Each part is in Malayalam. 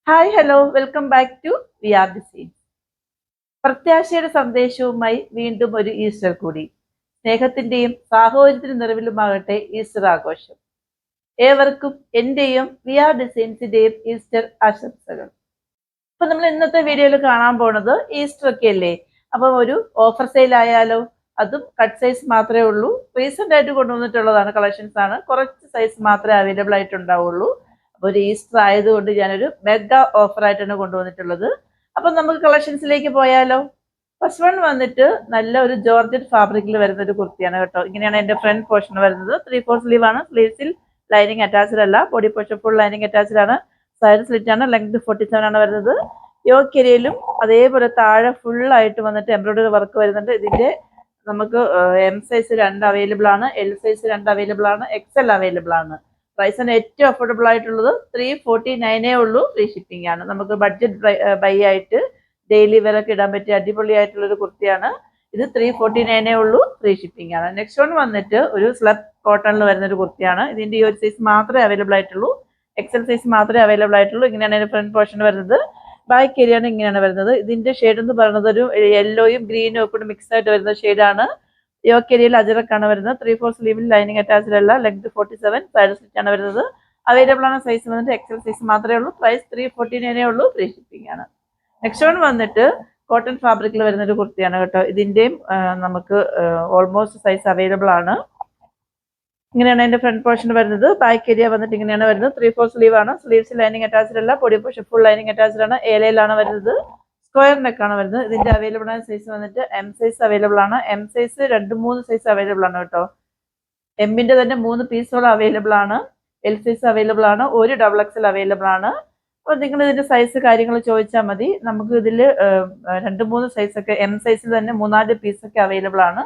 Hi hello welcome back to V R design. പ്രത്യാശയുടെ സന്ദേശവുമായി വീണ്ടും ഒരു ഈസ്റ്റർ കൂടി. സ്നേഹത്തിന്റെയും സാഹോദര്യത്തിനും നിറവിലുമാകട്ടെ ഈസ്റ്റർ ആഘോഷം. ഏവർക്കും എന്റെയും വി ആർ ഡിസൈൻസിന്റെയും ഈസ്റ്റർ ആശംസകൾ. അപ്പൊ നമ്മൾ ഇന്നത്തെ വീഡിയോയിൽ കാണാൻ പോണത് ഈസ്റ്റർ ഒക്കെ അല്ലേ, അപ്പൊ ഒരു ഓഫർ സെയിൽ ആയാലോ. അതും കട്ട് സൈസ് മാത്രമേ ഉള്ളൂ. റീസെന്റ് ആയിട്ട് കൊണ്ടുവന്നിട്ടുള്ളതാണ്, കളക്ഷൻസ് ആണ്. കുറച്ച് സൈസ് മാത്രമേ അവൈലബിൾ ആയിട്ടുണ്ടാവുള്ളൂ. അപ്പൊ ഒരു ഈസ്റ്റർ ആയതുകൊണ്ട് ഞാനൊരു മെഗാ ഓഫർ ആയിട്ടാണ് കൊണ്ടുവന്നിട്ടുള്ളത്. അപ്പൊ നമുക്ക് കളക്ഷൻസിലേക്ക് പോയാലോ. ഫസ്റ്റ് വൺ വന്നിട്ട് നല്ല ഒരു ജോർജറ്റ് ഫാബ്രിക്കിൽ വരുന്ന ഒരു കുർത്തിയാണ് കേട്ടോ. ഇങ്ങനെയാണ് എന്റെ ഫ്രണ്ട് പോർഷൻ വരുന്നത്. 3/4 സ്ലീവ് ആണ്. സ്ലീവ്സിൽ ലൈനിങ് അറ്റാച്ച്ഡ് അല്ല. Body portion full lining attached ആണ്. സൈഡ് സ്ലിറ്റ് ആണ്. ലെങ്ത് 47 ആണ് വരുന്നത്. യോക്ക് ഏരിയയിലും അതേപോലെ താഴെ ഫുൾ ആയിട്ട് വന്നിട്ട് എംബ്രോയിഡറി വർക്ക് വരുന്നുണ്ട്. ഇതിന്റെ നമുക്ക് എം സൈസ് 2 അവൈലബിൾ ആണ്, എൽ സൈസ് 2 അവൈലബിൾ ആണ്, എക്സൽ അവൈലബിൾ ആണ്. പ്രൈസിന് ഏറ്റവും അഫോർഡബിൾ ആയിട്ടുള്ളത് 349 ഉള്ളൂ. ഫ്രീ ഷിപ്പിംഗ് ആണ്. നമുക്ക് ബഡ്ജറ്റ് ബൈ ആയിട്ട് ഡെയിലി വെയർ ഒക്കെ ഇടാൻ പറ്റിയ അടിപൊളിയായിട്ടുള്ള ഒരു കുർത്തിയാണ് ഇത്. 349 ഉള്ളൂ. ഫ്രീ ഷിപ്പിംഗ് ആണ്. നെക്സ്റ്റ് വൺ വന്നിട്ട് ഒരു സ്ലബ് കോട്ടണിൽ വരുന്ന ഒരു കുർത്തിയാണ്. ഇതിന്റെ ഈ ഒരു സൈസ് മാത്രമേ അവൈലബിൾ ആയിട്ടുള്ളൂ. എക്സൽ സൈസ് മാത്രമേ അവൈലബിൾ ആയിട്ടുള്ളൂ. ഇങ്ങനെയാണ് ഇതിന്റെ ഫ്രണ്ട് പോർഷൻ വരുന്നത്. ബാക്ക് ഏരിയയാണ് ഇങ്ങനെയാണ് വരുന്നത്. ഇതിന്റെ ഷെയ്ഡ് എന്ന് പറയുന്നത് ഒരു യെല്ലോയും ഗ്രീനും ഒക്കെ മിക്സ് ആയിട്ട് വരുന്ന ഷെയ്ഡാണ്. യോക്ക് ഏരിയയിൽ അജറക്കാണ് വരുന്നത്. 3/4 സ്ലീവിൽ ലൈനിങ് അറ്റാച്ച്ഡ് അല്ല. ലെങ്ത് 47, സൈഡ് സ്ലിറ്റ് ആണ് വരുന്നത്. അവൈലബിൾ ആണ് സൈസ് വന്നിട്ട് എക്സൽ സൈസ് മാത്രമേ ഉള്ളൂ. പ്രൈസ് 349 ഉള്ളൂ. ഫ്രീ ഷിപ്പിംഗ് ആണ്. നെക്സ്റ്റ് വൺ വന്നിട്ട് കോട്ടൺ ഫാബ്രിക്കിൽ വരുന്ന ഒരു കുർത്തിയാണ് കേട്ടോ. ഇതിന്റെയും നമുക്ക് ഓൾമോസ്റ്റ് സൈസ് അവൈലബിൾ ആണ്. ഇങ്ങനെയാണ് അതിന്റെ ഫ്രണ്ട് പോർഷൻ വരുന്നത്. ബാക്ക് ഏരിയ വന്നിട്ട് ഇങ്ങനെയാണ് വരുന്നത്. 3/4 സ്ലീവ് ആണ്. സ്ലീവ്സ് ലൈനിങ് അറ്റാച്ച്ഡ് അല്ല. Body portion full lining attached ആണ്. ഏലയിലാണ് വരുന്നത്. സ്ക്വയർ നെക്ക് ആണ് വരുന്നത്. ഇതിന്റെ അവൈലബിൾ ആയ സൈസ് വന്നിട്ട് എം സൈസ് അവൈലബിൾ ആണ്. എം സൈസ് 2-3 സൈസ് അവൈലബിൾ ആണ് കേട്ടോ. എമ്മിന്റെ തന്നെ 3 പീസുകൾ അവൈലബിൾ ആണ്. എൽ സൈസ് അവൈലബിൾ ആണ്. ഒരു ഡബിൾ എക്സൽ അവൈലബിൾ ആണ്. അപ്പോൾ നിങ്ങൾ ഇതിന്റെ സൈസ് കാര്യങ്ങൾ ചോദിച്ചാൽ മതി. നമുക്ക് ഇതിൽ 2-3 സൈസ് ഒക്കെ, എം സൈസിൽ തന്നെ 3-4 പീസൊക്കെ അവൈലബിൾ ആണ്.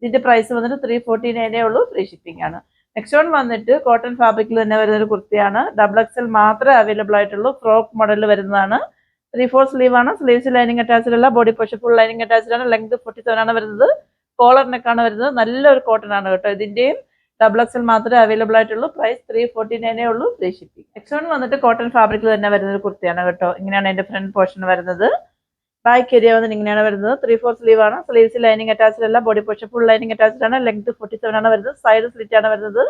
ഇതിന്റെ പ്രൈസ് വന്നിട്ട് 349 ഉള്ളൂ. ഫ്രീ ഷിപ്പിംഗ് ആണ്. നെക്സ്റ്റ് വൺ വന്നിട്ട് കോട്ടൺ ഫാബ്രിക്കിൽ തന്നെ വരുന്ന ഒരു കുർത്തിയാണ്. ഡബിൾ എക്സൽ മാത്രമേ അവൈലബിൾ ആയിട്ടുള്ളൂ. ഫ്രോക്ക് മോഡലിൽ വരുന്നതാണ്. 3/4 സ്ലീവ് ആണ്. സ്ലീവ്സ് ലൈനിങ് അറ്റാച്ച്ഡ് അല്ല. Body portion full lining attached ആണ്. ലെങ്ത് 47 ആണ് വരുന്നത്. കോളർ നെക്കാണ് വരുന്നത്. നല്ലൊരു കോട്ടൺ ആണ് കേട്ടോ. ഇതിന്റെയും ഡബിൾ എക്സൽ മാത്രമേ അവൈലബിൾ ആയിട്ടുള്ളൂ. പ്രൈസ് 349 ഉള്ളൂ. Free shipping. നെക്സ്റ്റ് വൺ വന്നിട്ട് കോട്ടൺ ഫാബ്രിക്കിൽ തന്നെ വരുന്ന ഒരു കുർത്തിയാണ് കേട്ടോ. ഇങ്ങനെയാണ് എന്റെ ഫ്രണ്ട് പോർഷൻ വരുന്നത്. ബാക്ക് ഏരിയ വന്നിട്ട് ഇങ്ങനെയാണ് വരുന്നത്. 3/4 സ്ലീവ് ആണ്. സ്ലീവ്സ് ലൈനിങ് അറ്റാച്ച്ഡ് അല്ല. Body portion full lining attached ആണ്. ലെങ്ത് 47 ആണ് വരുന്നത്. സൈഡ് സ്ലിറ്റ് ആണ് വരുന്നത്.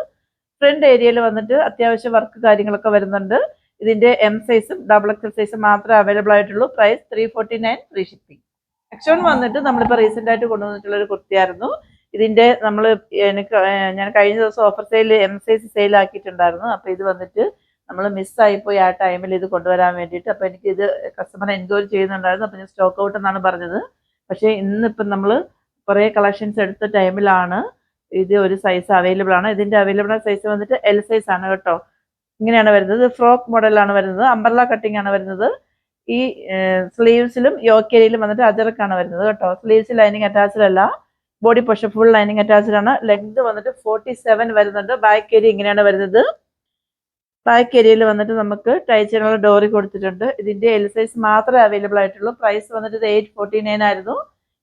ഫ്രണ്ട് ഏരിയയിൽ വന്നിട്ട് അത്യാവശ്യം വർക്ക് കാര്യങ്ങളൊക്കെ വരുന്നുണ്ട്. ഇതിന്റെ എം സൈസും ഡബിൾ എക്സൽ സൈസും മാത്രമേ അവൈലബിൾ ആയിട്ടുള്ളൂ. Price 349. Free shipping. Next one വന്നിട്ട് നമ്മളിപ്പോൾ റീസെന്റ് ആയിട്ട് കൊണ്ടുവന്നിട്ടുള്ള ഒരു കുർത്തിയായിരുന്നു. ഇതിന്റെ ഞാൻ കഴിഞ്ഞ ദിവസം offer sale M size sale ആക്കിയിട്ടുണ്ടായിരുന്നു. അപ്പൊ ഇത് വന്നിട്ട് നമ്മൾ മിസ്സായിപ്പോയി ആ ടൈമിൽ ഇത് കൊണ്ടുവരാൻ വേണ്ടിയിട്ട്. അപ്പൊ എനിക്ക് ഇത് കസ്റ്റമർ എൻക്വയറി ചെയ്യുന്നുണ്ടായിരുന്നു. അപ്പൊ ഞാൻ സ്റ്റോക്ക് ഔട്ട് എന്നാണ് പറഞ്ഞത്. പക്ഷേ ഇന്നിപ്പം നമ്മൾ കുറേ കളക്ഷൻസ് എടുത്ത ടൈമിലാണ് ഇത് ഒരു സൈസ് അവൈലബിൾ ആണ്. ഇതിന്റെ അവൈലബിൾ സൈസ് വന്നിട്ട് എൽ സൈസ് ആണ് കേട്ടോ. ഇങ്ങനെയാണ് വരുന്നത്. ഫ്രോക്ക് മോഡലാണ് വരുന്നത്. അംബർല കട്ടിംഗ് ആണ് വരുന്നത്. ഈ സ്ലീവ്സിലും യോക്ക് ഏരിയയിലും വന്നിട്ട് അജറക്കാണ് വരുന്നത് കേട്ടോ. സ്ലീവ്സ് ലൈനിങ് അറ്റാച്ച്ഡ് അല്ല. Body portion full lining attached ആണ്. ലെങ്ത് വന്നിട്ട് 47 വരുന്നുണ്ട്. ബാക്ക് ഏരിയ ഇങ്ങനെയാണ് വരുന്നത്. ബാക്ക് ഏരിയയിൽ വന്നിട്ട് നമുക്ക് ടൈ ചെയ്യാനുള്ള ഡോറി കൊടുത്തിട്ടുണ്ട്. ഇതിന്റെ എൽ സൈസ് മാത്രമേ അവൈലബിൾ ആയിട്ടുള്ളൂ. പ്രൈസ് വന്നിട്ട് ഇത് 849 ആയിരുന്നു.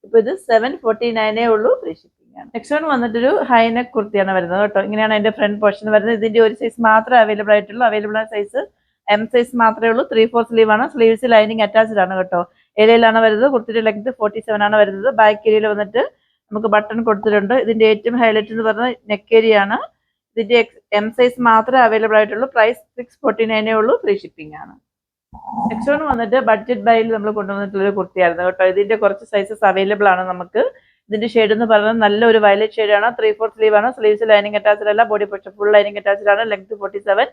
ഇപ്പൊ ഇത് 749 ഉള്ളൂ. ഫ്രീ ഷിപ്പിംഗ് ആണ്. നെക്സ്റ്റ് വൺ വന്നിട്ടൊരു ഹൈനെക്ക് കുർത്തിയാണ് വരുന്നത് കേട്ടോ. ഇങ്ങനെയാണ് അതിന്റെ ഫ്രണ്ട് പോർഷൻ വരുന്നത്. ഇതിന്റെ ഒരു സൈസ് മാത്രമേ അവൈലബിൾ ആയിട്ടുള്ളൂ. അവൈലബിൾ ആയ സൈസ് എം സൈസ് മാത്രമേ ഉള്ളൂ. 3/4 സ്ലീവ് ആണ്. സ്ലീവ്സ് ലൈനിങ് അറ്റാച്ച്ഡ് ആണ് കേട്ടോ. ഏരിയയിലാണ് വരുന്നത്. കുർത്തിയുടെ ലെങ്ത് 47 ആണ് വരുന്നത്. ബാക്ക് ഏരിയയിൽ വന്നിട്ട് നമുക്ക് ബട്ടൺ കൊടുത്തിട്ടുണ്ട്. ഇതിന്റെ ഏറ്റവും ഹൈലൈറ്റ് എന്ന് പറഞ്ഞാൽ നെക്ക് ഏരിയ ആണ്. ഇതിന്റെ എം സൈസ് മാത്രമേ അവൈലബിൾ ആയിട്ടുള്ളൂ. പ്രൈസ് 649 ഉള്ളൂ. ഫ്രീ ഷിപ്പിംഗ് ആണ്. നെക്സ്റ്റ് വൺ വന്നിട്ട് ബഡ്ജറ്റ് ബൈയിൽ നമ്മൾ കൊണ്ടുവന്നിട്ടുള്ള കുർത്തിയായിരുന്നു കേട്ടോ. ഇതിന്റെ കുറച്ച് സൈസസ് അവൈലബിൾ ആണ് നമുക്ക്. ഇതിന്റെ ഷെയ്ഡ് എന്ന് പറയുന്നത് നല്ലൊരു വയലറ്റ് ഷെയ്ഡ് ആണ്. 3/4 സ്ലീവ് ആണ്. സ്ലീവ്സ് ലൈനിങ് അറ്റാച്ച്ഡ് അല്ല. Body portion full lining attached ആണ്. ലെങ്ത് 47,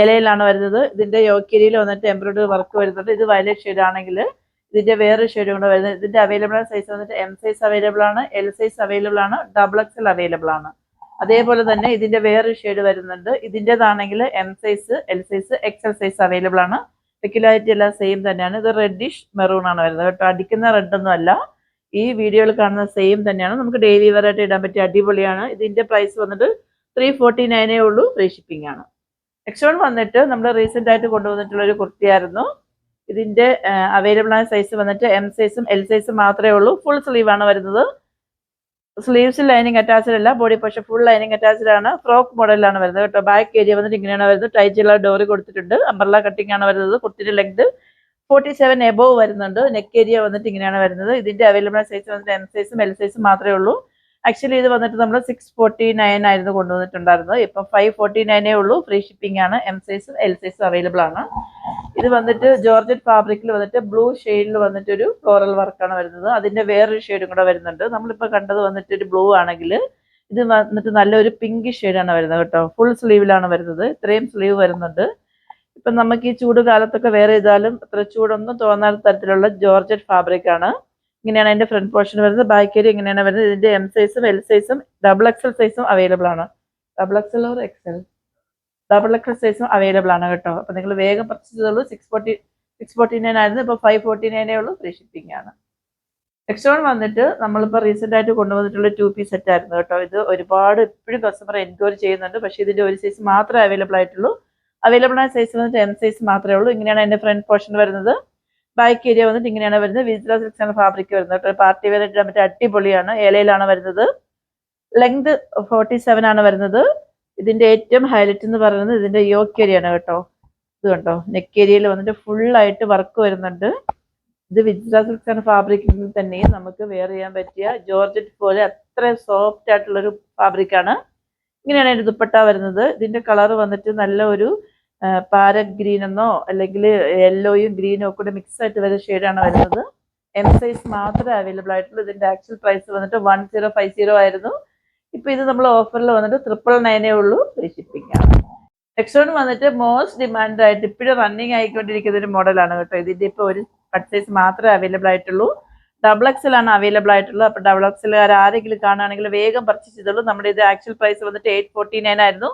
ഇലയിലാണ് വരുന്നത്. ഇതിന്റെ യോക്കിരിയിൽ വന്നിട്ട് എംബ്രോയിഡറി വർക്ക് വരുന്നുണ്ട്. ഇത് വയലറ്റ് ഷെയ്ഡ് ആണെങ്കിൽ ഇതിന്റെ വേറെ ഷെയ്ഡ് കൊണ്ട് വരുന്നത്. ഇതിന്റെ അവൈലബിൾ സൈസ് വന്നിട്ട് എം സൈസ് അവൈലബിൾ ആണ്. എൽ സൈസ് അവൈലബിൾ ആണ്. ഡബിൾ എക്സൽ അവൈലബിൾ ആണ്. അതേപോലെ തന്നെ ഇതിന്റെ വേറൊരു ഷെയ്ഡ് വരുന്നുണ്ട്. ഇതിൻ്റെതാണെങ്കിൽ M size, L size, XL size available ആണ്. സ്പെക്കുലാരിറ്റി എല്ലാം സെയിം തന്നെയാണ്. ഇത് റെഡിഷ് മെറൂൺ ആണ് വരുന്നത് കേട്ടോ. അടിക്കുന്ന റെഡ് ഒന്നും അല്ല. ഈ വീഡിയോയിൽ കാണുന്ന സെയിം തന്നെയാണ്. നമുക്ക് ഡെയിലി വെയർ ആയിട്ട് ഇടാൻ പറ്റിയ അടിപൊളിയാണ്. ഇതിന്റെ പ്രൈസ് വന്നിട്ട് 349 ഉള്ളൂ. ഫ്രീ ഷിപ്പിംഗ് ആണ്. നെക്സ്റ്റ് വൺ വന്നിട്ട് നമ്മൾ റീസെന്റ് ആയിട്ട് കൊണ്ടുവന്നിട്ടുള്ള ഒരു കുർത്തിയായിരുന്നു. ഇതിന്റെ അവൈലബിൾ ആയ സൈസ് വന്നിട്ട് എം സൈസും എൽ സൈസും മാത്രമേ ഉള്ളൂ. ഫുൾ സ്ലീവ് ആണ് വരുന്നത്. സ്ലീവ്സ് ലൈനിങ് അറ്റാച്ച്ഡ് അല്ല, body portion full lining attached ആണ്. ഫ്രോക്ക് മോഡലാണ് വരുന്നത് കേട്ടോ. ബാക്ക് ഏരിയ വന്നിട്ട് ഇങ്ങനെയാണ് വരുന്നത്. ടൈറ്റുള്ള ഡോറി കൊടുത്തിട്ടുണ്ട്. അംബ്രല കട്ടിംഗ് ആണ് വരുന്നത്. കുർത്തിന്റെ ലെങ്ത് 47 എബോവ് വരുന്നുണ്ട്. നെക്ക് ഏരിയ വന്നിട്ട് ഇങ്ങനെയാണ് വരുന്നത്. ഇതിന്റെ അവൈലബിൾ സൈസ് വന്നിട്ട് എം സൈസും എൽ സൈസും മാത്രമേ ഉള്ളൂ. ആക്ച്വലി ഇത് വന്നിട്ട് നമ്മൾ 649 ആയിരുന്നു കൊണ്ടുവന്നിട്ടുണ്ടായിരുന്നത്. ഇപ്പം 549 ഉള്ളൂ. ഫ്രീ ഷിപ്പിംഗ് ആണ്. എം സൈസും എൽ സൈസും അവൈലബിൾ ആണ്. ഇത് വന്നിട്ട് ജോർജറ്റ് ഫാബ്രിക്കിൽ വന്നിട്ട് ബ്ലൂ ഷെയ്ഡിൽ വന്നിട്ട് ഒരു ഫ്ലോറൽ വർക്കാണ് വരുന്നത്. അതിന്റെ വേറൊരു ഷെയ്ഡും കൂടെ വരുന്നുണ്ട്. നമ്മളിപ്പോൾ കണ്ടത് വന്നിട്ട് ഒരു ബ്ലൂ ആണെങ്കിൽ ഇത് വന്നിട്ട് നല്ലൊരു പിങ്ക് ഷെയ്ഡാണ് വരുന്നത് കേട്ടോ. ഫുൾ സ്ലീവിലാണ് വരുന്നത്. ഇത്രയും സ്ലീവ് വരുന്നുണ്ട്. ഇപ്പം നമുക്ക് ഈ ചൂട് കാലത്തൊക്കെ വെയർ ചെയ്താലും അത്ര ചൂടൊന്നും തോന്നാത്ത തരത്തിലുള്ള ജോർജറ്റ് ഫാബ്രിക് ആണ്. ഇങ്ങനെയാണ് അതിന്റെ ഫ്രണ്ട് പോർഷൻ വരുന്നത്. ബാക്ക് ഏരിയ ഇങ്ങനെയാണ് വരുന്നത്. ഇതിന്റെ എം സൈസും എൽ സൈസും ഡബിൾ എക്സൽ സൈസും അവൈലബിൾ ആണ്. Double Excel or XL double XL സൈസും അവൈലബിൾ ആണ് കേട്ടോ. അപ്പൊ നിങ്ങൾ വേഗം പർച്ചേസ് ചെയ്തോളൂ. 649 ആയിരുന്നു. ഇപ്പൊ 549 ഉള്ളൂ. ഫ്രീ ഷിപ്പിംഗ് ആണ്. നെക്സ്റ്റ് വൺ വന്നിട്ട് നമ്മളിപ്പോൾ റീസെന്റ് ആയിട്ട് കൊണ്ടുവന്നിട്ടുള്ള 2 പീസ് സെറ്റ് ആയിരുന്നു കേട്ടോ. ഇത് ഒരുപാട് ഇപ്പോഴും കസ്റ്റമർ എൻക്വയറി ചെയ്യുന്നുണ്ട്. പക്ഷേ ഇതിന്റെ ഒരു സൈസ് മാത്രമേ അവൈലബിൾ ആയിട്ടുള്ളൂ. അവൈലബിൾ ആയ സൈസ് വന്നിട്ട് എം സൈസ് മാത്രമേ ഉള്ളൂ. ഇങ്ങനെയാണ് അതിന്റെ ഫ്രണ്ട് പോർഷൻ വരുന്നത്. ബാക്ക് ഏരിയ വന്നിട്ട് ഇങ്ങനെയാണ് വരുന്നത്. വിജില സിൽക്സ് ഫാബ്രിക് വരുന്നത് കേട്ടോ. പാർട്ടി വെയർ ഇടാൻ പറ്റിയ അടിപൊളിയാണ്. ഏലയിലാണ് വരുന്നത്. ലെങ്ത് 47 ആണ് വരുന്നത്. ഇതിന്റെ ഏറ്റവും ഹൈലൈറ്റ് എന്ന് പറയുന്നത് ഇതിന്റെ യോക്ക് ഏരിയ ആണ് കേട്ടോ. ഇത് കണ്ടോ, നെക്ക് ഏരിയയിൽ വന്നിട്ട് ഫുൾ ആയിട്ട് വർക്ക് വരുന്നുണ്ട്. ഇത് വിജില സിൽക്സ് ഫാബ്രിക്കിൽ തന്നെ നമുക്ക് വെയർ ചെയ്യാൻ പറ്റിയ ജോർജറ്റ് പോലെ അത്ര സോഫ്റ്റ് ആയിട്ടുള്ളൊരു ഫാബ്രിക് ആണ്. ഇങ്ങനെയാണ് അതിന്റെ ദുപ്പട്ട വരുന്നത്. ഇതിന്റെ കളർ വന്നിട്ട് നല്ല ഒരു പാരറ്റ് ഗ്രീൻ എന്നോ അല്ലെങ്കിൽ യെല്ലോയും ഗ്രീനും ഒക്കെ കൂടെ മിക്സ് ആയിട്ട് വരുന്ന ഷെയ്ഡാണ് വരുന്നത്. എം സൈസ് മാത്രമേ അവൈലബിൾ ആയിട്ടുള്ളൂ. ഇതിന്റെ ആക്ച്വൽ പ്രൈസ് വന്നിട്ട് 1050 ആയിരുന്നു. ഇപ്പൊ ഇത് നമ്മൾ ഓഫറിൽ വന്നിട്ട് 999 ഉള്ളൂ. ഫ്രീ ഷിപ്പിംഗ് ആണ്. നെക്സ്റ്റ് വൺ വന്നിട്ട് മോസ്റ്റ് ഡിമാൻഡ് ആയിട്ട് ഇപ്പോഴും റണ്ണിങ് ആയിക്കൊണ്ടിരിക്കുന്ന ഒരു മോഡലാണ് കേട്ടോ. ഇതിന്റെ ഇപ്പൊ ഒരു കട്ട് സൈസ് മാത്രമേ അവൈലബിൾ ആയിട്ടുള്ളൂ. ഡബിൾ എക്സൽ ആണ് അവൈലബിൾ ആയിട്ടുള്ളത്. അപ്പൊ ഡബിൾ എക്സൽ ആരെങ്കിലും കാണുകയാണെങ്കിൽ വേഗം പർച്ചേസ് ചെയ്തോളൂ. നമ്മുടെ ഇത് ആക്ച്വൽ പ്രൈസ് വന്നിട്ട് 849 ആയിരുന്നു.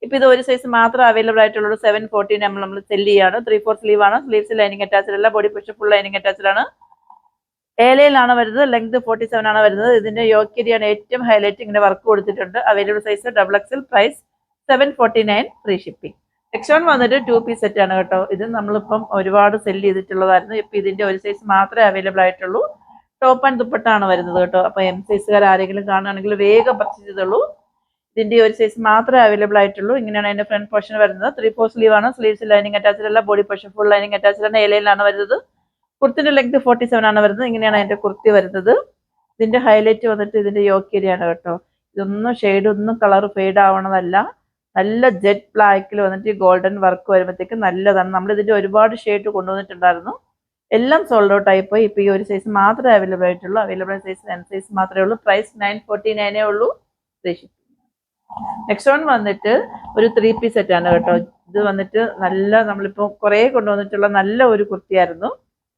ഇപ്പൊ ഇത് ഒരു സൈസ് മാത്രം അവൈലബിൾ ആയിട്ടുള്ളൂ. 714 നമ്മൾ സെല് ചെയ്യാണ്. 3/4 സ്ലീവ് ആണ്. സ്ലീവ്സ് ലൈനിങ് അറ്റാച്ച്ഡ് അല്ല, body portion full lining attached ആണ്. ഏലയിലാണ് വരുന്നത്. ലെങ്ത് 47 ആണ് വരുന്നത്. ഇതിന്റെ യോക്ക് ഏരിയയാണ് ഏറ്റവും ഹൈലൈറ്റ്. ഇങ്ങനെ വർക്ക് കൊടുത്തിട്ടുണ്ട്. Available size double XL, price 749, free shipping. Next one വന്നിട്ട് 2 പീസ് സെറ്റ് ആണ് കേട്ടോ. ഇത് നമ്മളിപ്പം ഒരുപാട് സെല് ചെയ്തിട്ടുള്ളതായിരുന്നു. ഇപ്പൊ ഇതിന്റെ ഒരു സൈസ് മാത്രമേ അവൈലബിൾ ആയിട്ടുള്ളൂ. ടോപ്പ് ആൻഡ് ദുപ്പട്ടാണ് വരുന്നത് കേട്ടോ. അപ്പൊ എം സൈസുകാർ ആരെങ്കിലും കാണുകയാണെങ്കിൽ വേഗം പർച്ചേസ് ചെയ്തോളൂ. ഇതിന്റെ ഒരു സൈസ് മാത്രമേ അവൈലബിൾ ആയിട്ടുള്ളൂ. ഇങ്ങനെയാണ് അതിന്റെ ഫ്രണ്ട് പോർഷൻ വരുന്നത്. 3/4 സ്ലീവ് ആണ്. സ്ലീവ്സ് ലൈനിങ് അറ്റാച്ച്ഡ് അല്ല, body portion full lining attached ആണ്. ഏലയിലാണ് വരുന്നത്. കുർത്തിന്റെ ലെങ്ത് 47 ആണ് വരുന്നത്. ഇങ്ങനെയാണ് അതിന്റെ കുർത്തി വരുന്നത്. ഇതിന്റെ ഹൈലൈറ്റ് വന്നിട്ട് ഇതിന്റെ യോക്ക് ഏരിയ ആണ് കേട്ടോ. ഇതൊന്നും ഷെയ്ഡ് ഒന്നും കളർ ഫെയ്ഡ് ആവണതല്ല. നല്ല ജെറ്റ് ബ്ലാക്കിൽ വന്നിട്ട് ഗോൾഡൻ വർക്ക് വരുമ്പോഴത്തേക്ക് നല്ലതാണ്. നമ്മൾ ഇതിന്റെ ഒരുപാട് ഷെയ്ഡ് കൊണ്ടുവന്നിട്ടുണ്ടായിരുന്നു. എല്ലാം സോൾഡ് ഔട്ട് ആയിപ്പോയി. ഇപ്പൊ ഈ ഒരു സൈസ് മാത്രമേ അവൈലബിൾ ആയിട്ടുള്ളൂ. അവൈലബിൾ സൈസ് എം സൈസ് മാത്രമേ ഉള്ളൂ. പ്രൈസ് 949 ഉള്ളൂ. നെക്സ്റ്റ് വൺ വന്നിട്ട് ഒരു 3 പീസ് സെറ്റ് ആണ് കേട്ടോ. ഇത് വന്നിട്ട് നല്ല നമ്മളിപ്പോ കുറെ കൊണ്ടുവന്നിട്ടുള്ള നല്ല ഒരു കുർത്തിയായിരുന്നു.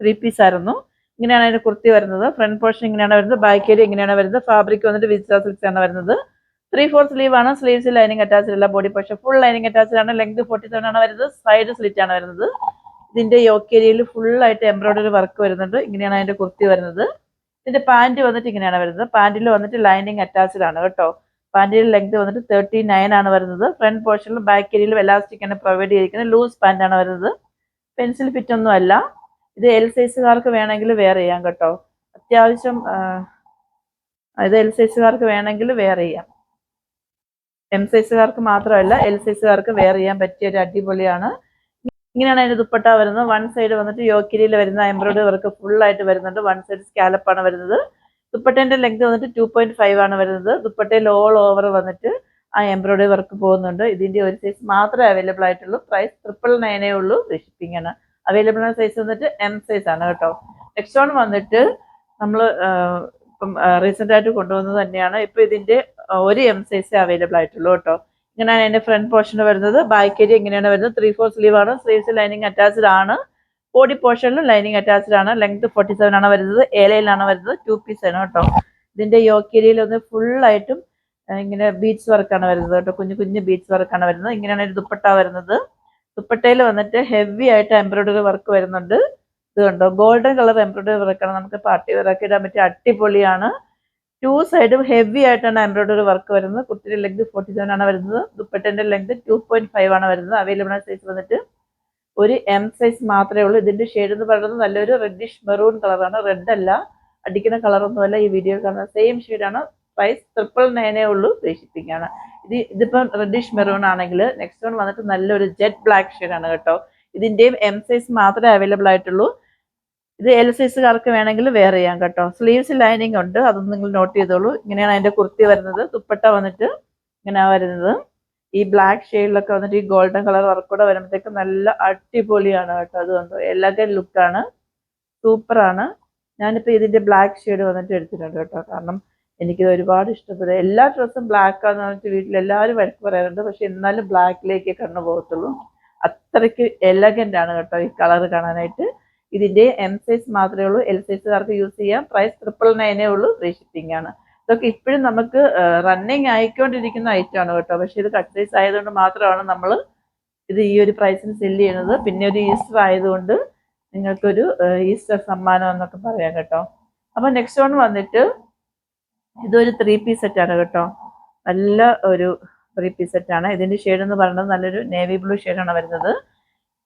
3 പീസ് ആയിരുന്നു. ഇങ്ങനെയാണ് അതിന്റെ കുർത്തി വരുന്നത്. ഫ്രണ്ട് പോർഷൻ ഇങ്ങനെയാണ് വരുന്നത്. ബാക്ക് ഏരിയ ഇങ്ങനെയാണ് വരുന്നത്. ഫാബ്രിക് വന്നിട്ട് വിജില സിൽക്സ് ആണ് വരുന്നത്. 3/4 സ്ലീവ് ആണ്. സ്ലീവ്സ് ലൈനിങ് അറ്റാച്ച്ഡ് അല്ല, body portion full lining attached ആണ്. ലെങ്ത് 47 ആണ് വരുന്നത്. സൈഡ് സ്ലിറ്റ് ആണ് വരുന്നത്. ഇതിന്റെ യോക്ക് ഏരിയയിൽ ഫുൾ ആയിട്ട് എംബ്രോയിഡറി വർക്ക് വരുന്നുണ്ട്. ഇങ്ങനെയാണ് അതിന്റെ കുർത്തി വരുന്നത്. ഇതിന്റെ പാന്റ് വന്നിട്ട് ഇങ്ങനെയാണ് വരുന്നത്. പാന്റിൽ വന്നിട്ട് ലൈനിങ് അറ്റാച്ച്ഡ് ആണ് കേട്ടോ. പാന്റിന്റെ ലെങ്ത് വന്നിട്ട് 39 ആണ് വരുന്നത്. ഫ്രണ്ട് പോർഷനിലും ബാക്ക് ഏരിയയിലും എലാസ്റ്റിക് ആണ് പ്രൊവൈഡ് ചെയ്തിരിക്കുന്നത്. ലൂസ് പാന്റ് ആണ് വരുന്നത്. പെൻസിൽ ഫിറ്റ് ഒന്നും അല്ല. ഇത് എൽ സൈസുകാർക്ക് വേണമെങ്കിൽ വെയർ ചെയ്യാം കേട്ടോ. അത്യാവശ്യം ഇത് എൽ സൈസുകാർക്ക് വേണമെങ്കിൽ വെയർ ചെയ്യാം. എം സൈസുകാർക്ക് മാത്രമല്ല, എൽ സൈസുകാർക്ക് വെയർ ചെയ്യാൻ പറ്റിയ ഒരു അടിപൊളിയാണ്. ഇങ്ങനെയാണ് അതിന്റെ ദുപ്പട്ട വരുന്നത്. വൺ സൈഡ് വന്നിട്ട് യോക്കിരിയിൽ വരുന്ന എംബ്രോയിഡറി വർക്ക് ഫുൾ ആയിട്ട് വരുന്നുണ്ട്. വൺ സൈഡ് സ്കാലപ്പ് ആണ് വരുന്നത്. ദുപ്പട്ടേന്റെ ലെങ്ത് വന്നിട്ട് 2.5 ആണ് വരുന്നത്. ദുപ്പട്ടയിൽ ഓൾ ഓവർ വന്നിട്ട് ആ എംബ്രോയിഡറി വർക്ക് പോകുന്നുണ്ട്. ഇതിന്റെ ഒരു സൈസ് മാത്രമേ അവൈലബിൾ ആയിട്ടുള്ളൂ. പ്രൈസ് 999 ഉള്ളൂ. ഷിപ്പിംഗ് ആണ്. അവൈലബിൾ ആയ സൈസ് വന്നിട്ട് എം സൈസ് ആണ് കേട്ടോ. നെക്സ്റ്റ് വൺ വന്നിട്ട് നമ്മൾ ഇപ്പം റീസെന്റ് ആയിട്ട് കൊണ്ടുവന്നത് തന്നെയാണ്. ഇപ്പൊ ഇതിന്റെ ഒരു എം സൈസ് അവൈലബിൾ ആയിട്ടുള്ളൂ കേട്ടോ. ഇങ്ങനെയാണ് അതിന്റെ ഫ്രണ്ട് പോർഷൻ വരുന്നത്. ബാക്ക് ഏരിയ ഇങ്ങനെയാണ് വരുന്നത്. 3/4 സ്ലീവ് ആണ്. സ്ലീവ്സ് ലൈനിങ് അറ്റാച്ച്ഡ് ആണ്. ബോഡി പോർഷനിലും ലൈനിങ് അറ്റാച്ച്ഡ് ആണ്. ലെങ്ത് 47 ആണ് വരുന്നത്. ഏലയിലാണ് വരുന്നത്. 2 പീസ് ആണ് കേട്ടോ. ഇതിന്റെ യോക്ക് ഏരിയയിൽ ഒന്ന് ഫുൾ ആയിട്ടും ഇങ്ങനെ ബീഡ്സ് വർക്കാണ് വരുന്നത് കേട്ടോ. കുഞ്ഞു കുഞ്ഞു ബീഡ്സ് വർക്കാണ് വരുന്നത്. ഇങ്ങനെയാണ് ഒരു ദുപ്പട്ട വരുന്നത്. ദുപ്പട്ടയിൽ വന്നിട്ട് ഹെവി ആയിട്ട് എംബ്രോയിഡറി വർക്ക് വരുന്നുണ്ട്. ഇത് കണ്ടോ, ഗോൾഡൻ കളർ എംബ്രോയിഡറി വർക്കാണ്. നമുക്ക് പാർട്ടി വെയറൊക്കെ ഇടാൻ പറ്റിയ അടിപൊളിയാണ്. 2 സൈഡും ഹെവി ആയിട്ടാണ് എംബ്രോയിഡറി വർക്ക് വരുന്നത്. കുർത്തിയുടെ ലെങ്ത് 47 ആണ് വരുന്നത്. ദുപ്പട്ടന്റെ ലെങ്ത് 2.5 ആണ് വരുന്നത്. അവൈലബിൾ സൈസ് വന്നിട്ട് ഒരു എം സൈസ് മാത്രമേ ഉള്ളൂ. ഇതിന്റെ ഷെയ്ഡ് എന്ന് പറയുന്നത് നല്ലൊരു റെഡിഷ് മെറൂൺ കളറാണ്. റെഡ് അല്ല, അടിക്കുന്ന കളറൊന്നുമല്ല. ഈ വീഡിയോ കാണുന്ന സെയിം ഷെയ്ഡാണ്. പ്രൈസ് 999 ഉള്ളൂ, ഫ്രീ ഷിപ്പിംഗ് ആണ്. ഇതിപ്പം റെഡിഷ് മെറൂൺ ആണെങ്കിൽ നെക്സ്റ്റ് വൺ വന്നിട്ട് നല്ലൊരു ജെറ്റ് ബ്ലാക്ക് ഷെയ്ഡാണ് കേട്ടോ. ഇതിന്റെയും എം സൈസ് മാത്രമേ അവൈലബിൾ ആയിട്ടുള്ളൂ. ഇത് എൽ സൈസുകാർക്ക് വേണമെങ്കിൽ വെയർ ചെയ്യാം കേട്ടോ. സ്ലീവ്സ് ലൈനിങ് ഉണ്ട്, അതൊന്നും നിങ്ങൾ നോട്ട് ചെയ്തോളൂ. ഇങ്ങനെയാണ് അതിന്റെ കുർത്തി വരുന്നത്. ദുപ്പട്ട വന്നിട്ട് ഇങ്ങനെയാണ് വരുന്നത്. ഈ ബ്ലാക്ക് ഷെയ്ഡിലൊക്കെ വന്നിട്ട് ഈ ഗോൾഡൻ കളർ വർക്ക് കൂടെ വരുമ്പോഴത്തേക്ക് നല്ല അടിപൊളിയാണ് കേട്ടോ. അതുകൊണ്ട് എലഗന്റ് ലുക്കാണ്, സൂപ്പറാണ്. ഞാനിപ്പോൾ ഇതിന്റെ ബ്ലാക്ക് ഷെയ്ഡ് വന്നിട്ട് എടുത്തിട്ടുണ്ട് കേട്ടോ. കാരണം എനിക്കിത് ഒരുപാട് ഇഷ്ടപ്പെടും. എല്ലാ ഡ്രസ്സും ബ്ലാക്ക് ആണെന്ന് പറഞ്ഞിട്ട് വീട്ടിൽ എല്ലാവരും വഴക്ക് പറയാറുണ്ട്. പക്ഷെ എന്നാലും ബ്ലാക്കിലേക്ക് കണ്ണു പോകത്തുള്ളൂ. അത്രയ്ക്ക് എലഗന്റ് ആണ് കേട്ടോ ഈ കളർ കാണാനായിട്ട്. ഇതിന്റെ എം സൈസ് മാത്രമേ ഉള്ളൂ, എൽ സൈസുകാർക്ക് യൂസ് ചെയ്യാം. പ്രൈസ് 999 ഉള്ളൂ, ഫ്രീ ഷിപ്പിംഗ് ആണ്. ഇതൊക്കെ ഇപ്പോഴും നമുക്ക് റണ്ണിങ് ആയിക്കൊണ്ടിരിക്കുന്ന ഐറ്റം ആണ് കേട്ടോ. പക്ഷെ ഇത് കട്ട് സൈസ് ആയതുകൊണ്ട് മാത്രമാണ് നമ്മൾ ഇത് ഈ ഒരു പ്രൈസിന് സെല് ചെയ്യുന്നത്. പിന്നെ ഒരു ഈസ്റ്റർ ആയതുകൊണ്ട് നിങ്ങൾക്കൊരു ഈസ്റ്റർ സമ്മാനം എന്നൊക്കെ പറയാം കേട്ടോ. അപ്പൊ നെക്സ്റ്റ് വൺ വന്നിട്ട് ഇതൊരു 3 പീസ് സെറ്റ് ആണ് കേട്ടോ. നല്ല ഒരു 3 പീസ് സെറ്റ് ആണ്. ഇതിന്റെ ഷെയ്ഡ് എന്ന് പറയുന്നത് നല്ലൊരു നേവി ബ്ലൂ ഷെയ്ഡാണ് വരുന്നത്.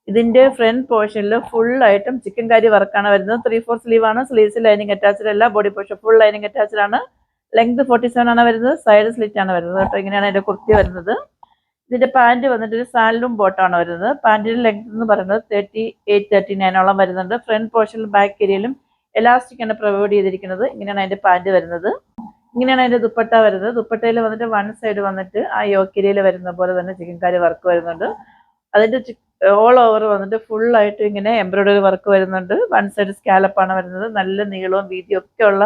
ഇതിന്റെ ഫ്രണ്ട് പോർഷനിൽ ഫുൾ ആയിട്ടും ചിക്കൻ കാരി വർക്കാണ് വരുന്നത്. 3/4 സ്ലീവ് ആണ്. സ്ലീവ്സ് ലൈനിങ് അറ്റാച്ച്ഡ് അല്ല. Body portion full lining attached ആണ്. ലെങ്ത് 47 ആണ് വരുന്നത്. സൈഡ് സ്ലിറ്റ് ആണ് വരുന്നത് കേട്ടോ. ഇങ്ങനെയാണ് അതിന്റെ കുർത്തി വരുന്നത്. ഇതിന്റെ പാന്റ് വന്നിട്ട് ഒരു സാൻഡും ബോട്ടാണ് വരുന്നത്. പാന്റിന്റെ ലെങ്ത് എന്ന് പറയുന്നത് 38-39 വരുന്നുണ്ട്. ഫ്രണ്ട് പോർഷനിലും ബാക്ക് ഏരിയയിലും എലാസ്റ്റിക് ആണ് പ്രൊവൈഡ് ചെയ്തിരിക്കുന്നത്. ഇങ്ങനെയാണ് അതിന്റെ പാന്റ് വരുന്നത്. ഇങ്ങനെയാണ് അതിന്റെ ദുപ്പട്ട വരുന്നത്. ദുപ്പട്ടയിൽ വന്നിട്ട് വൺ സൈഡ് വന്നിട്ട് ആ യോക്കേരിയയിൽ വരുന്ന പോലെ തന്നെ ചിക്കൻ കാരി വർക്ക് വരുന്നുണ്ട്. അതിന്റെ ഓൾ ഓവർ വന്നിട്ട് ഫുൾ ആയിട്ട് ഇങ്ങനെ എംബ്രോയിഡറി വർക്ക് വരുന്നുണ്ട്. വൺ സൈഡ് സ്കാലപ്പ് ആണ് വരുന്നത്. നല്ല നീളവും വീതിയും ഒക്കെ ഉള്ള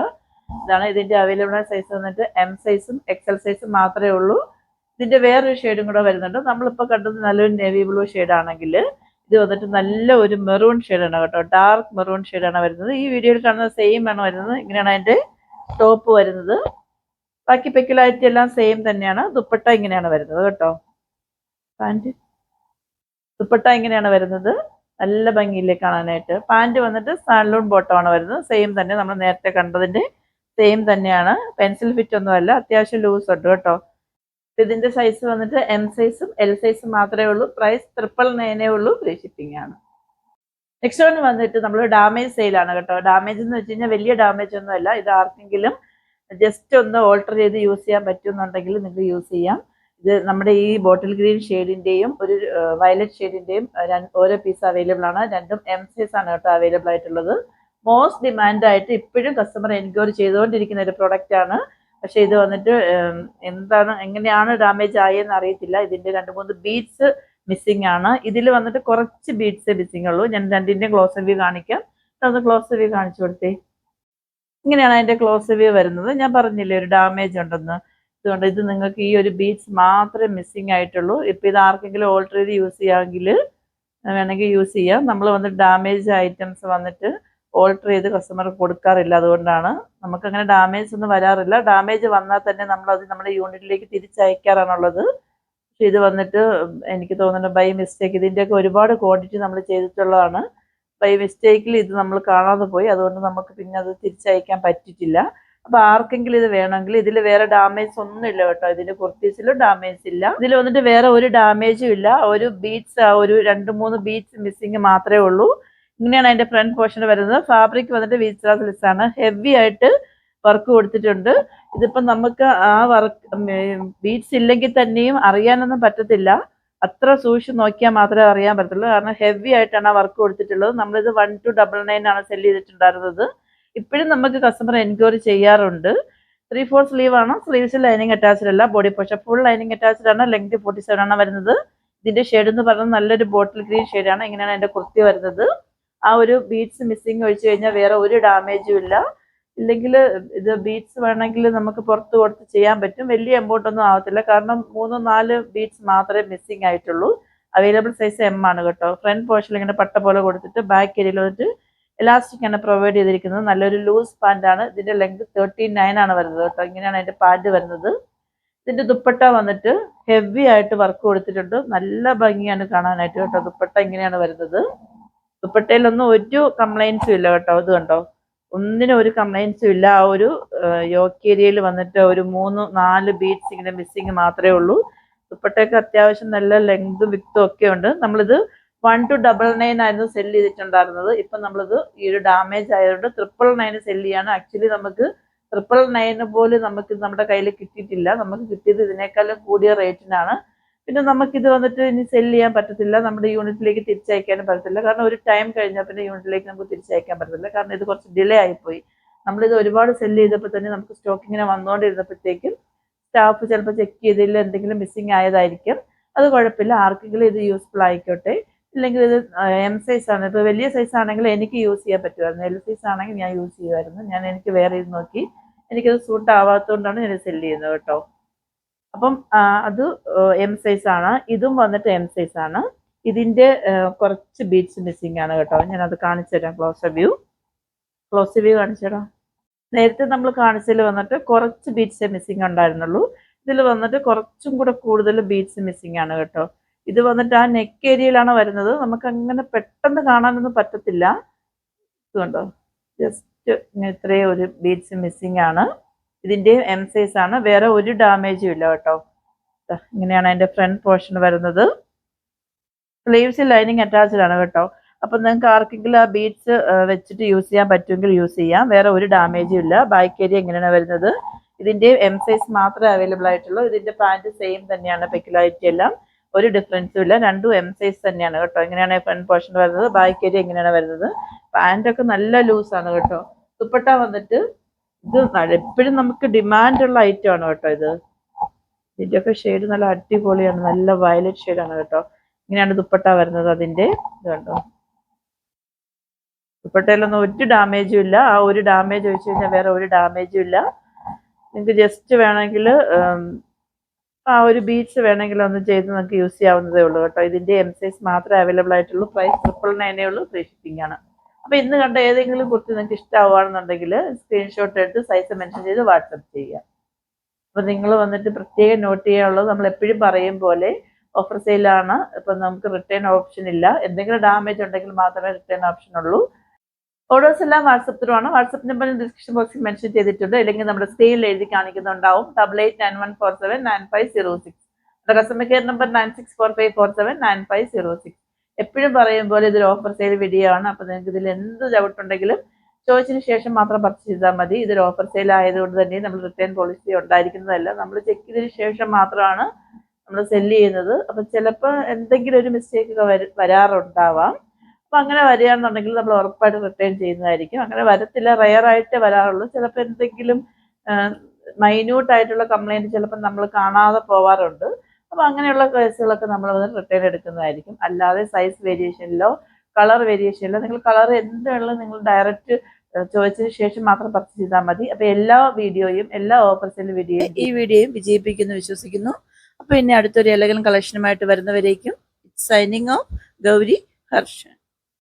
ഇതാണ്. ഇതിന്റെ അവൈലബിൾ സൈസ് വന്നിട്ട് എം സൈസും എക്സൽ സൈസും മാത്രമേ ഉള്ളൂ. ഇതിന്റെ വേറൊരു ഷെയ്ഡും കൂടെ വരുന്നുണ്ട്. നമ്മളിപ്പോൾ കണ്ടത് നല്ലൊരു നേവി ബ്ലൂ ഷെയ്ഡ് ആണെങ്കിൽ ഇത് വന്നിട്ട് നല്ല ഒരു മെറൂൺ ഷെയ്ഡാണ് കേട്ടോ. ഡാർക്ക് മെറൂൺ ഷെയ്ഡാണ് വരുന്നത്. ഈ വീഡിയോയിൽ കാണുന്ന സെയിം ആണ് വരുന്നത്. ഇങ്ങനെയാണ് അതിന്റെ ടോപ്പ് വരുന്നത്. ബാക്കി പെക്യുലാരിറ്റി എല്ലാം സെയിം തന്നെയാണ്. ദുപ്പട്ട ഇങ്ങനെയാണ് വരുന്നത് കേട്ടോ. പാന്റ് ദുപ്പട്ട ഇങ്ങനെയാണ് വരുന്നത്. നല്ല ഭംഗിയില്ലേ കാണാനായിട്ട്. പാന്റ് വന്നിട്ട് സാൻഡൂൺ ബോട്ടമാണ് വരുന്നത്. സെയിം തന്നെ, നമ്മൾ നേരത്തെ കണ്ടതിന്റെ സെയിം തന്നെയാണ്. പെൻസിൽ ഫിറ്റ് ഒന്നും അല്ല, അത്യാവശ്യം ലൂസ് ഉണ്ട് കേട്ടോ. ഇതിന്റെ സൈസ് വന്നിട്ട് എം സൈസും എൽ സൈസും മാത്രമേ ഉള്ളൂ. പ്രൈസ് 999 ഉള്ളൂ, ഫ്രീ ഷിപ്പിംഗ് ആണ്. നെക്സ്റ്റ് വൺ വന്നിട്ട് നമ്മൾ ഡാമേജ് സെയിലാണ് കേട്ടോ. ഡാമേജ് എന്ന് വെച്ച് കഴിഞ്ഞാൽ വലിയ ഡാമേജ് ഒന്നും അല്ല. ഇത് ആർക്കെങ്കിലും ജസ്റ്റ് ഒന്ന് ഓൾട്ടർ ചെയ്ത് യൂസ് ചെയ്യാൻ പറ്റുന്നുണ്ടെങ്കിൽ നിങ്ങൾക്ക് യൂസ് ചെയ്യാം. ഇത് നമ്മുടെ ഈ ബോട്ടിൽ ഗ്രീൻ ഷെയ്ഡിന്റെയും ഒരു വയലറ്റ് ഷെയ്ഡിന്റെയും ഓരോ പീസ് അവൈലബിൾ ആണ്. രണ്ടും എം സൈസ് ആണ് കേട്ടോ അവൈലബിൾ ആയിട്ടുള്ളത്. മോസ്റ്റ് ഡിമാൻഡ് ആയിട്ട് ഇപ്പോഴും കസ്റ്റമർ എൻക്വയറി ചെയ്തുകൊണ്ടിരിക്കുന്ന ഒരു പ്രൊഡക്റ്റ് ആണ്. പക്ഷെ ഇത് വന്നിട്ട് എങ്ങനെയാണ് ഡാമേജ് ആയെന്ന് അറിയത്തില്ല. ഇതിന്റെ 2-3 ബീഡ്സ് മിസ്സിംഗ് ആണ്. ഇതിൽ വന്നിട്ട് കുറച്ച് ബീഡ്സ് മിസ്സിംഗ് ഉള്ളൂ. ഞാൻ രണ്ടിന്റെ ക്ലോസ് വ്യൂ കാണിക്കാം. അതൊന്ന് ക്ലോസ് വ്യൂ കാണിച്ചു കൊടുത്തേ. ഇങ്ങനെയാണ് അതിന്റെ ക്ലോസ് വ്യൂ വരുന്നത്. ഞാൻ പറഞ്ഞില്ലേ ഒരു ഡാമേജ് ഉണ്ടെന്ന്. അതുകൊണ്ട് ഇത് നിങ്ങൾക്ക് ഈ ഒരു ബീഡ്സ് മാത്രമേ മിസ്സിംഗ് ആയിട്ടുള്ളൂ. ഇപ്പൊ ഇത് ആർക്കെങ്കിലും ഓൾട്ടർ ചെയ്ത് യൂസ് ചെയ്യാമെങ്കിൽ വേണമെങ്കിൽ യൂസ് ചെയ്യാം. നമ്മൾ വന്നിട്ട് ഡാമേജ് ഐറ്റംസ് വന്നിട്ട് ഓൾട്ടർ ചെയ്ത് കസ്റ്റമർക്ക് കൊടുക്കാറില്ല. അതുകൊണ്ടാണ് നമുക്ക് അങ്ങനെ ഡാമേജ് ഒന്നും വരാറില്ല. ഡാമേജ് വന്നാൽ തന്നെ നമ്മളത് നമ്മുടെ യൂണിറ്റിലേക്ക് തിരിച്ചയക്കാറാണുള്ളത്. പക്ഷെ ഇത് വന്നിട്ട് എനിക്ക് തോന്നുന്നു ബൈ മിസ്റ്റേക്ക്, ഇതിൻ്റെയൊക്കെ ഒരുപാട് ക്വാണ്ടിറ്റി നമ്മൾ ചെയ്തിട്ടുള്ളതാണ്. ബൈ മിസ്റ്റേക്കിൽ ഇത് നമ്മൾ കാണാതെ പോയി. അതുകൊണ്ട് നമുക്ക് പിന്നെ അത് തിരിച്ചയക്കാൻ പറ്റിയിട്ടില്ല. അപ്പൊ ആർക്കെങ്കിലും ഇത് വേണമെങ്കിൽ ഇതിൽ വേറെ ഡാമേജ് ഒന്നും ഇല്ല കേട്ടോ. ഇതിന്റെ കുർത്തീസിലും ഡാമേജ് ഇല്ല. ഇതിൽ വന്നിട്ട് വേറെ ഒരു ഡാമേജും ഇല്ല. ഒരു ബീഡ്സ് ഒരു 2-3 ബീഡ്സ് മിസ്സിങ് മാത്രമേ ഉള്ളൂ. ഇങ്ങനെയാണ് അതിന്റെ ഫ്രണ്ട് പോർഷൻ വരുന്നത്. ഫാബ്രിക് വന്നിട്ട് വീസ്റ്റാസ് ആണ്. ഹെവി ആയിട്ട് വർക്ക് കൊടുത്തിട്ടുണ്ട്. ഇതിപ്പം നമുക്ക് ആ വർക്ക് ബീഡ്സ് ഇല്ലെങ്കിൽ തന്നെയും അറിയാനൊന്നും പറ്റത്തില്ല. അത്ര സൂക്ഷിച്ച് നോക്കിയാൽ മാത്രമേ അറിയാൻ പറ്റത്തുള്ളൂ. കാരണം ഹെവി ആയിട്ടാണ് ആ വർക്ക് കൊടുത്തിട്ടുള്ളത്. നമ്മളിത് 1299 ആണ് സെല് ചെയ്തിട്ടുണ്ടായിരുന്നത്. ഇപ്പോഴും നമുക്ക് കസ്റ്റമർ എൻക്വയറി ചെയ്യാറുണ്ട്. 3/4 സ്ലീവ് ആണ്. സ്ലീവ്സ് ലൈനിങ് അറ്റാച്ച്ഡ് അല്ല. Body portion full lining attached ആണ്. ലെങ്ത് 47 ആണ് വരുന്നത്. ഇതിന്റെ ഷെയ്ഡ് എന്ന് പറയുന്നത് നല്ലൊരു ബോട്ടിൽ ഗ്രീൻ ഷെയ്ഡാണ്. ഇങ്ങനെയാണ് അതിന്റെ കുർത്തി വരുന്നത്. ആ ഒരു ബീഡ്സ് മിസ്സിങ് ഒഴിച്ചു കഴിഞ്ഞാൽ വേറെ ഒരു ഡാമേജും ഇല്ല. ഇല്ലെങ്കിൽ ഇത് ബീഡ്സ് വേണമെങ്കിൽ നമുക്ക് പുറത്ത് കൊടുത്ത് ചെയ്യാൻ പറ്റും. വലിയ എമൗണ്ട് ഒന്നും ആവത്തില്ല. കാരണം 3-4 ബീഡ്സ് മാത്രമേ മിസ്സിങ് ആയിട്ടുള്ളൂ. അവൈലബിൾ സൈസ് എം ആണ് കേട്ടോ. ഫ്രണ്ട് പോർഷനിൽ ഇങ്ങനെ പട്ട പോലെ കൊടുത്തിട്ട് ബാക്ക് ഏരിയയിൽ വന്നിട്ട് എലാസ്റ്റിക് ആണ് പ്രൊവൈഡ് ചെയ്തിരിക്കുന്നത്. നല്ലൊരു ലൂസ് പാന്റ് ആണ്. ഇതിന്റെ ലെങ്ത് 39 ആണ് വരുന്നത് കേട്ടോ. ഇങ്ങനെയാണ് അതിന്റെ പാന്റ് വരുന്നത്. ഇതിന്റെ ദുപ്പട്ട വന്നിട്ട് ഹെവി ആയിട്ട് വർക്ക് കൊടുത്തിട്ടുണ്ട്. നല്ല ഭംഗിയാണ് കാണാനായിട്ട് കേട്ടോ. ദുപ്പട്ട ഇങ്ങനെയാണ് വരുന്നത്. ദുപ്പട്ടയിലൊന്നും ഒരു കംപ്ലൈൻസും ഇല്ല കേട്ടോ. ഇത് കണ്ടോ, ഒന്നിനും ഒരു കംപ്ലൈൻസും ഇല്ല. ആ ഒരു യോക്ക് ഏരിയയിൽ വന്നിട്ട് ഒരു 3-4 ബീഡ്സ് ഇങ്ങനെ മിസ്സിങ് മാത്രമേ ഉള്ളൂ. ദുപ്പട്ടയൊക്കെ അത്യാവശ്യം നല്ല ലെങ്തും വിത്തും ഒക്കെ ഉണ്ട്. നമ്മളിത് 1299 ആയിരുന്നു സെല് ചെയ്തിട്ടുണ്ടായിരുന്നത്. ഇപ്പം നമ്മളിത് ഈ ഒരു ഡാമേജ് ആയതുകൊണ്ട് 999 സെല് ചെയ്യാണ്. ആക്ച്വലി നമുക്ക് 999 പോലും നമുക്ക് നമ്മുടെ കയ്യിൽ കിട്ടിയിട്ടില്ല. നമുക്ക് കിട്ടിയത് ഇതിനേക്കാളും കൂടിയ റേറ്റിനാണ്. പിന്നെ നമുക്കിത് വന്നിട്ട് ഇനി സെല്ല് ചെയ്യാൻ പറ്റത്തില്ല, നമ്മുടെ യൂണിറ്റിലേക്ക് തിരിച്ചയക്കാനും പറ്റത്തില്ല. കാരണം ഒരു ടൈം കഴിഞ്ഞാൽ പിന്നെ യൂണിറ്റിലേക്ക് നമുക്ക് തിരിച്ചയക്കാൻ പറ്റത്തില്ല. കാരണം ഇത് കുറച്ച് ഡിലേ ആയിപ്പോയി. നമ്മളിത് ഒരുപാട് സെല്ല് ചെയ്തപ്പോൾ തന്നെ നമുക്ക് സ്റ്റോക്ക് ഇങ്ങനെ വന്നുകൊണ്ടിരുന്നപ്പോഴത്തേക്കും സ്റ്റാഫ് ചിലപ്പോൾ ചെക്ക് ചെയ്തതിൽ എന്തെങ്കിലും മിസ്സിങ് ആയതായിരിക്കും. അത് കുഴപ്പമില്ല, ആർക്കെങ്കിലും ഇത് യൂസ്ഫുൾ ആയിക്കോട്ടെ. ഇല്ലെങ്കിൽ ഇത് എം സൈസ് ആണ്. ഇപ്പോൾ വലിയ സൈസ് ആണെങ്കിൽ എനിക്ക് യൂസ് ചെയ്യാൻ പറ്റുമായിരുന്നു, എൽ സൈസ് ആണെങ്കിൽ ഞാൻ യൂസ് ചെയ്യുമായിരുന്നു. എനിക്ക് വേറെ ഇത് നോക്കി എനിക്കത് സൂട്ട് ആവാത്തതുകൊണ്ടാണ് ഞാൻ സെല്ല് ചെയ്യുന്നത് കേട്ടോ. അപ്പം അത് എം സൈസ് ആണ്. ഇതും വന്നിട്ട് എം സൈസ് ആണ്. ഇതിൻ്റെ കുറച്ച് ബീഡ്സ് മിസ്സിങ് ആണ് കേട്ടോ. ഞാനത് കാണിച്ചു തരാം. ക്ലോസ് വ്യൂ കാണിച്ചു തരാം. നേരത്തെ നമ്മൾ കാണിച്ചതിൽ വന്നിട്ട് കുറച്ച് ബീഡ്സേ മിസ്സിങ് ഉണ്ടായിരുന്നുള്ളൂ. ഇതിൽ വന്നിട്ട് കുറച്ചും കൂടെ കൂടുതൽ ബീഡ്സ് മിസ്സിങ് ആണ് കേട്ടോ. ഇത് വന്നിട്ട് ആ നെക്ക് ഏരിയയിലാണ് വരുന്നത്. നമുക്ക് അങ്ങനെ പെട്ടെന്ന് കാണാനൊന്നും പറ്റത്തില്ല. ഇതുകൊണ്ടോ, ജസ്റ്റ് ഇത്രയും ഒരു ബീഡ്സ് മിസ്സിങ് ആണ്. ഇതിൻ്റെ എം സൈസ് ആണ്. വേറെ ഒരു ഡാമേജും ഇല്ല കേട്ടോ. ഇങ്ങനെയാണ് അതിൻ്റെ ഫ്രണ്ട് പോർഷൻ വരുന്നത്. സ്ലീവ്സ് ലൈനിങ് അറ്റാച്ച്ഡ് ആണ് കേട്ടോ. അപ്പം നിങ്ങൾക്ക് ആർക്കെങ്കിലും ആ ബീഡ്സ് വെച്ചിട്ട് യൂസ് ചെയ്യാൻ പറ്റുമെങ്കിൽ യൂസ് ചെയ്യാം. വേറെ ഒരു ഡാമേജും ഇല്ല. ബാക്ക് ഏരിയ എങ്ങനെയാണ് വരുന്നത്, ഇതിൻ്റെ എം സൈസ് മാത്രമേ അവൈലബിൾ ആയിട്ടുള്ളൂ. ഇതിൻ്റെ പാൻറ് സെയിം തന്നെയാണ്, പെക്കുലാരിറ്റി എല്ലാം ഒരു ഡിഫറൻസും ഇല്ല. രണ്ടും എം സൈസ് തന്നെയാണ് കേട്ടോ. ഇങ്ങനെയാണ് ഫ്രണ്ട് പോർഷൻ വരുന്നത്. ബാക്ക് ഏരിയ എങ്ങനെയാണ് വരുന്നത്. പാൻറ്റൊക്കെ നല്ല ലൂസാണ് കേട്ടോ. ദുപ്പട്ട വന്നിട്ട് ഇത് എപ്പോഴും നമുക്ക് ഡിമാൻഡുള്ള ഐറ്റം ആണ് കേട്ടോ. ഇതിൻ്റെയൊക്കെ ഷെയ്ഡ് നല്ല അടിപൊളിയാണ്, നല്ല വയലറ്റ് ഷെയ്ഡാണ് കേട്ടോ. ഇങ്ങനെയാണ് ദുപ്പട്ട വരുന്നത്. അതിൻ്റെ ഇത് കണ്ടോ, ദുപ്പട്ടയിലൊന്നും ഒരു ഡാമേജും ഇല്ല. ആ ഒരു ഡാമേജ് വെച്ച് കഴിഞ്ഞാൽ വേറെ ഒരു ഡാമേജും ഇല്ല. നിങ്ങൾക്ക് ജസ്റ്റ് വേണമെങ്കിൽ ആ ഒരു ബീഡ്സ് വേണമെങ്കിൽ ഒന്ന് ചെയ്ത് നമുക്ക് യൂസ് ചെയ്യാവുന്നതേ ഉള്ളൂ കേട്ടോ. ഇതിൻ്റെ എം സൈസ് മാത്രമേ അവൈലബിൾ ആയിട്ടുള്ളൂ. പ്രൈസ് 999 ഉള്ളൂ. ഫ്രീ ഷിപ്പിംഗ് ആണ്. അപ്പോൾ ഇന്ന് കണ്ട ഏതെങ്കിലും കുർത്തി നിങ്ങൾക്ക് ഇഷ്ടമാവുകയാണെന്നുണ്ടെങ്കിൽ സ്ക്രീൻഷോട്ട് എടുത്ത് സൈസ് മെൻഷൻ ചെയ്ത് വാട്സപ്പ് ചെയ്യുക. അപ്പോൾ നിങ്ങൾ വന്നിട്ട് പ്രത്യേകം നോട്ട് ചെയ്യാനുള്ളത്, നമ്മൾ എപ്പോഴും പറയും പോലെ ഓഫർ സെയിലാണ്. ഇപ്പം നമുക്ക് റിട്ടേൺ ഓപ്ഷൻ ഇല്ല. എന്തെങ്കിലും ഡാമേജ് ഉണ്ടെങ്കിൽ മാത്രമേ റിട്ടേൺ ഓപ്ഷൻ ഉള്ളൂ. ഓർഡേഴ്സ് എല്ലാം വാട്സപ്പ് ത്രൂ ആണ്. വാട്സപ്പ് നമ്പർ ഡിസ്ക്രിപ്ഷൻ ബോക്സിൽ മെൻഷൻ ചെയ്തിട്ടുണ്ട്. അല്ലെങ്കിൽ നമ്മുടെ സ്ക്രീനിൽ എഴുതി കാണിക്കുന്നുണ്ടാവും. 8891479506. Customer care number 9645479506. എപ്പോഴും പറയും പോലെ ഇതൊരു ഓഫർ സെയിൽ വീഡിയോ ആണ്. അപ്പോൾ നിങ്ങൾക്ക് ഇതിൽ എന്ത് ഡൗട്ട് ഉണ്ടെങ്കിലും ചോദിച്ചതിന് ശേഷം മാത്രം പർച്ചേസ് ചെയ്താൽ മതി. ഇതൊരു ഓഫർ സെയിൽ ആയതുകൊണ്ട് തന്നെ നമ്മൾ റിട്ടേൺ പോളിസി ഉണ്ടായിരിക്കുന്നതല്ല. നമ്മൾ ചെക്ക് ചെയ്തതിന് ശേഷം മാത്രമാണ് നമ്മൾ സെല്ല് ചെയ്യുന്നത്. അപ്പം ചിലപ്പോൾ എന്തെങ്കിലും ഒരു മിസ്റ്റേക്ക് ഒക്കെ വരാറുണ്ടാവാം. അപ്പം അങ്ങനെ വരികയാണെന്നുണ്ടെങ്കിൽ നമ്മൾ ഉറപ്പായിട്ട് റിട്ടേൺ ചെയ്യുന്നതായിരിക്കും. അങ്ങനെ വരത്തില്ല, റെയറായിട്ടേ വരാറുള്ളൂ. ചിലപ്പോൾ എന്തെങ്കിലും മൈന്യൂട്ടായിട്ടുള്ള കംപ്ലൈൻറ്റ് ചിലപ്പോൾ നമ്മൾ കാണാതെ പോവാറുണ്ട്. അപ്പോൾ അങ്ങനെയുള്ള കേസുകളൊക്കെ നമ്മൾ റിട്ടേൺ എടുക്കുന്നതായിരിക്കും. അല്ലാതെ സൈസ് വേരിയേഷനിലോ കളർ വേരിയേഷനിലോ നിങ്ങൾ കളർ എന്തുള്ളത് നിങ്ങൾ ഡയറക്റ്റ് ചോദിച്ചതിന് ശേഷം മാത്രം പർച്ചേസ് ചെയ്താൽ മതി. അപ്പോൾ എല്ലാ ഓഫർ സെയിൽ വീഡിയോയും ഈ വീഡിയോയും വിജയിപ്പിക്കുന്നു വിശ്വസിക്കുന്നു. അപ്പോൾ ഇനി അടുത്തൊരു എലഗൻ കളക്ഷനുമായിട്ട് വരുന്നവരേക്കും സൈനിങ് ഓഫ് ഗൗരി ഹർഷൻ.